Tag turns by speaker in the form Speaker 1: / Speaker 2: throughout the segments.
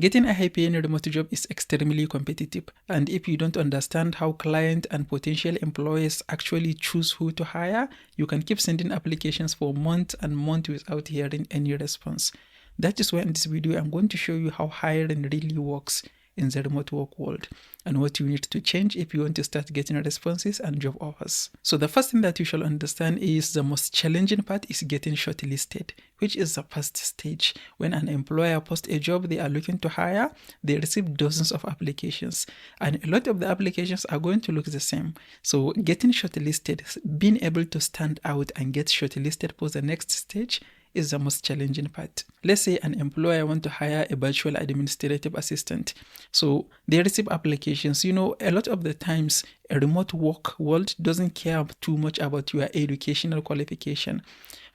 Speaker 1: Getting a high-paying remote job is extremely competitive, and if you don't understand how client and potential employers actually choose who to hire, you can keep sending applications for months and months without hearing any response. That is why in this video, I'm going to show you how hiring really works in the remote work world and what you need to change if you want to start getting responses and job offers. So the first thing that you shall understand is the most challenging part is getting shortlisted, which is the first stage. When an employer posts a job they are looking to hire, they receive dozens of applications, and a lot of the applications are going to look the same. So getting shortlisted, being able to stand out and get shortlisted for the next stage is the most challenging part. Let's say an employer wants to hire a virtual administrative assistant. So they receive applications. You know, a lot of the times a remote work world doesn't care too much about your educational qualification.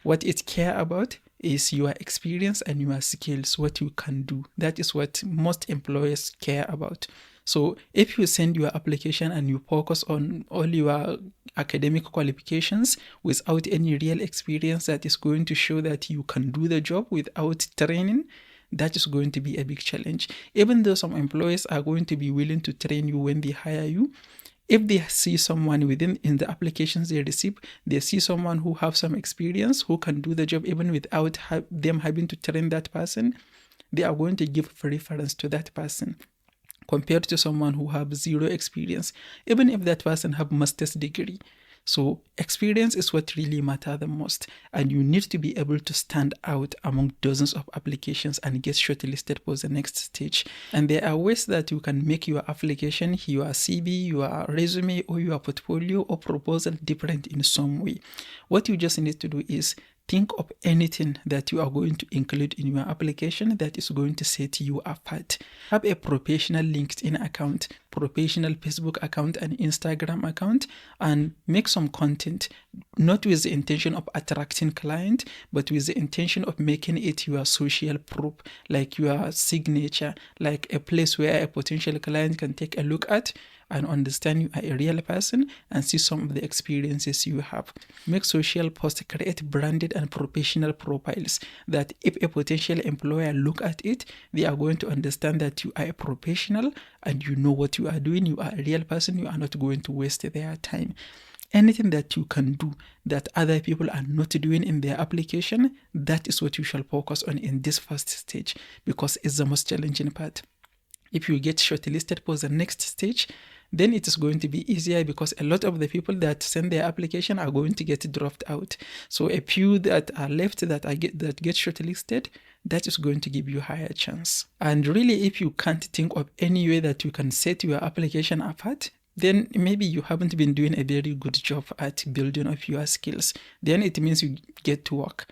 Speaker 1: What it cares about is your experience and your skills, what you can do. That is what most employers care about. So if you send your application and you focus on all your academic qualifications without any real experience that is going to show that you can do the job without training, that is going to be a big challenge. Even though some employers are going to be willing to train you when they hire you, if they see someone in the applications they receive, they see someone who have some experience, who can do the job even without them having to train that person, they are going to give preference to that person compared to someone who have zero experience, even if that person have master's degree. So experience is what really matters the most, and you need to be able to stand out among dozens of applications and get shortlisted for the next stage. And there are ways that you can make your application, your CV, your resume, or your portfolio or proposal different in some way. What you just need to do is think of anything that you are going to include in your application that is going to set you apart. Have a professional LinkedIn account, professional Facebook account, and Instagram account, and make some content, not with the intention of attracting clients, but with the intention of making it your social proof, like your signature, like a place where a potential client can take a look at and understand you are a real person and see some of the experiences you have. Make social posts, create branded and professional profiles that if a potential employer look at it, they are going to understand that you are a professional and you know what you are doing, you are a real person, you are not going to waste their time. Anything that you can do that other people are not doing in their application, that is what you shall focus on in this first stage, because it's the most challenging part. If you get shortlisted for the next stage, then it is going to be easier because a lot of the people that send their application are going to get dropped out. So a few that are left that get shortlisted, that is going to give you a higher chance. And really, if you can't think of any way that you can set your application apart, then maybe you haven't been doing a very good job at building up your skills. Then it means you get to work.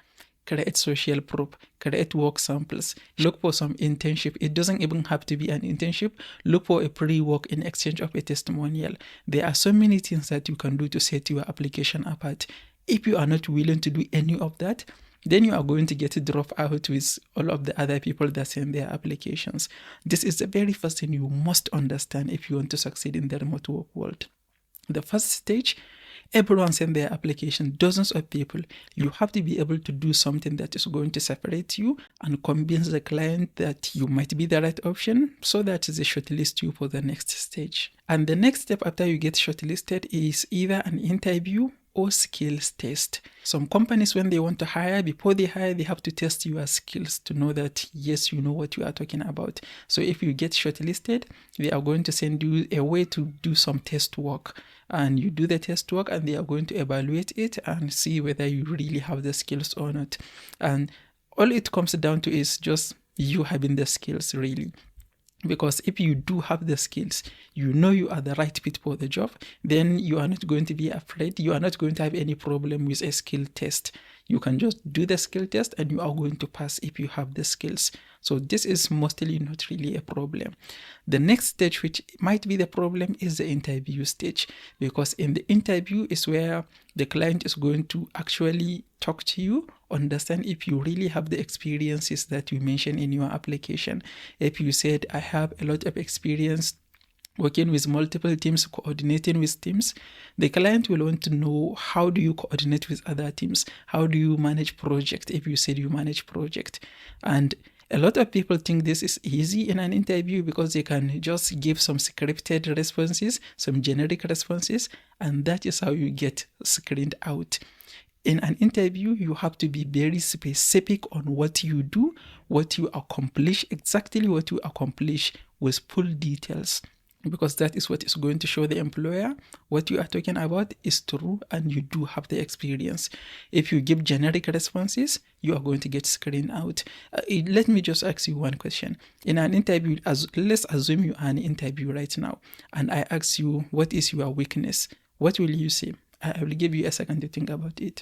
Speaker 1: Create social proof, create work samples, look for some internship. It doesn't even have to be an internship. Look for a pre-work in exchange of a testimonial. There are so many things that you can do to set your application apart. If you are not willing to do any of that, then you are going to get dropped out with all of the other people that send their applications. This is the very first thing you must understand if you want to succeed in the remote work world. The first stage, everyone send their application, dozens of people. You have to be able to do something that is going to separate you and convince the client that you might be the right option so that they shortlist you for the next stage. And the next step after you get shortlisted is either an interview or skills test. Some companies, when they want to hire, before they hire, they have to test your skills to know that, yes, you know what you are talking about. So if you get shortlisted, they are going to send you a way to do some test work. And you do the test work and they are going to evaluate it and see whether you really have the skills or not. And all it comes down to is just you having the skills, really. Because if you do have the skills, you know you are the right fit for the job, then you are not going to be afraid. You are not going to have any problem with a skill test. You can just do the skill test and you are going to pass if you have the skills. So this is mostly not really a problem. The next stage, which might be the problem, is the interview stage. Because in the interview is where the client is going to actually talk to you, understand if you really have the experiences that you mentioned in your application. If you said, I have a lot of experience working with multiple teams, coordinating with teams, the client will want to know, how do you coordinate with other teams? How do you manage projects? If you said you manage project, and A lot of people think this is easy in an interview because they can just give some scripted responses, some generic responses, and that is how you get screened out. In an interview, you have to be very specific on what you do, what you accomplish, exactly what you accomplish with full details, because that is what is going to show the employer what you are talking about is true and you do have the experience. If you give generic responses, you are going to get screened out. Let me just ask you one question. In an interview, let's assume you are an interview right now, and I ask you, what is your weakness? What will you say? I will give you a second to think about it.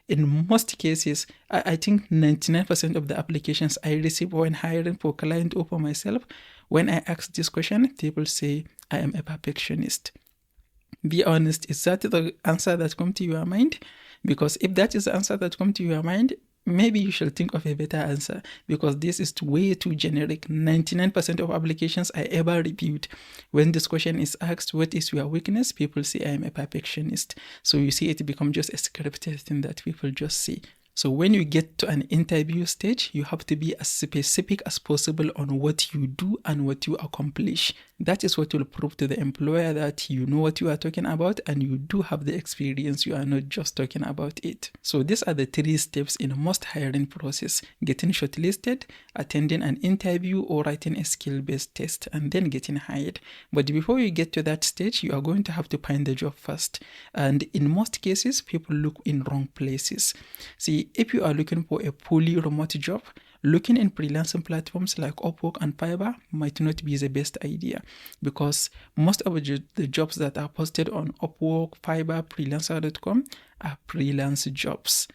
Speaker 1: In most cases, I think 99% of the applications I receive when hiring for client or for myself, when I ask this question, people say, I am a perfectionist. Be honest, is that the answer that comes to your mind? Because if that is the answer that comes to your mind, maybe you should think of a better answer, because this is way too generic. 99% of applications I ever reviewed, when this question is asked, what is your weakness? People say I am a perfectionist. So you see, it becomes just a scripted thing that people just say. So when you get to an interview stage, you have to be as specific as possible on what you do and what you accomplish. That is what will prove to the employer that you know what you are talking about and you do have the experience. You are not just talking about it. So these are the 3 steps in most hiring process: getting shortlisted, attending an interview, or writing a skill-based test, and then getting hired. But before you get to that stage, you are going to have to find the job first. And in most cases, people look in wrong places. See, if you are looking for a fully remote job, looking in freelancing platforms like Upwork and Fiverr might not be the best idea, because most of the jobs that are posted on Upwork, Fiverr, Freelancer.com are freelance jobs.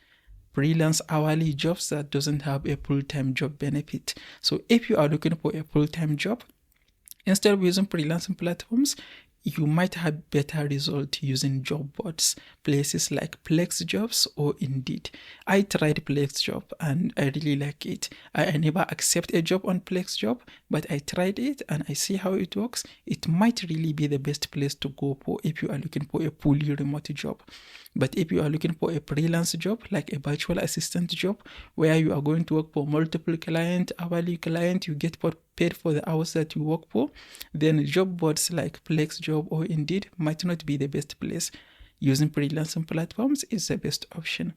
Speaker 1: Freelance hourly jobs that doesn't have a full-time job benefit. So if you are looking for a full-time job, instead of using freelancing platforms, you might have better result using job boards, places like FlexJobs or Indeed. I tried FlexJob and I really like it. I never accept a job on FlexJob, but I tried it and I see how it works. It might really be the best place to go for if you are looking for a fully remote job. But if you are looking for a freelance job, like a virtual assistant job, where you are going to work for multiple clients, hourly client, you get paid for the hours that you work for, then job boards like FlexJob or Indeed might not be the best place. Using freelancing platforms is the best option.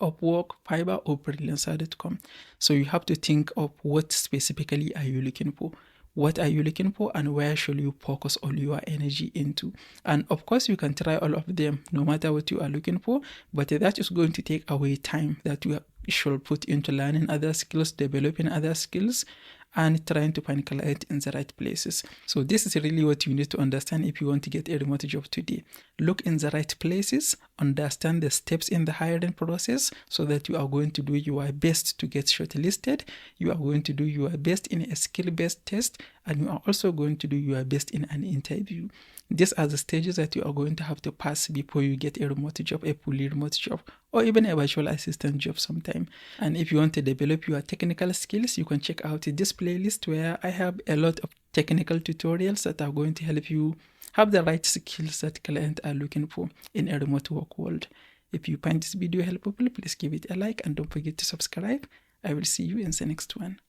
Speaker 1: Upwork, Fiverr, or Freelancer.com. So you have to think of what specifically are you looking for. What are you looking for and where should you focus all your energy into? And of course, you can try all of them no matter what you are looking for, but that is going to take away time that you should put into learning other skills, developing other skills, and trying to find clients in the right places. So this is really what you need to understand if you want to get a remote job today. Look in the right places, understand the steps in the hiring process so that you are going to do your best to get shortlisted. You are going to do your best in a skill-based test, and you are also going to do your best in an interview. These are the stages that you are going to have to pass before you get a remote job, a fully remote job, or even a virtual assistant job sometime. And if you want to develop your technical skills, you can check out this playlist where I have a lot of technical tutorials that are going to help you have the right skills that clients are looking for in a remote work world. If you find this video helpful, please give it a like and don't forget to subscribe. I will see you in the next one.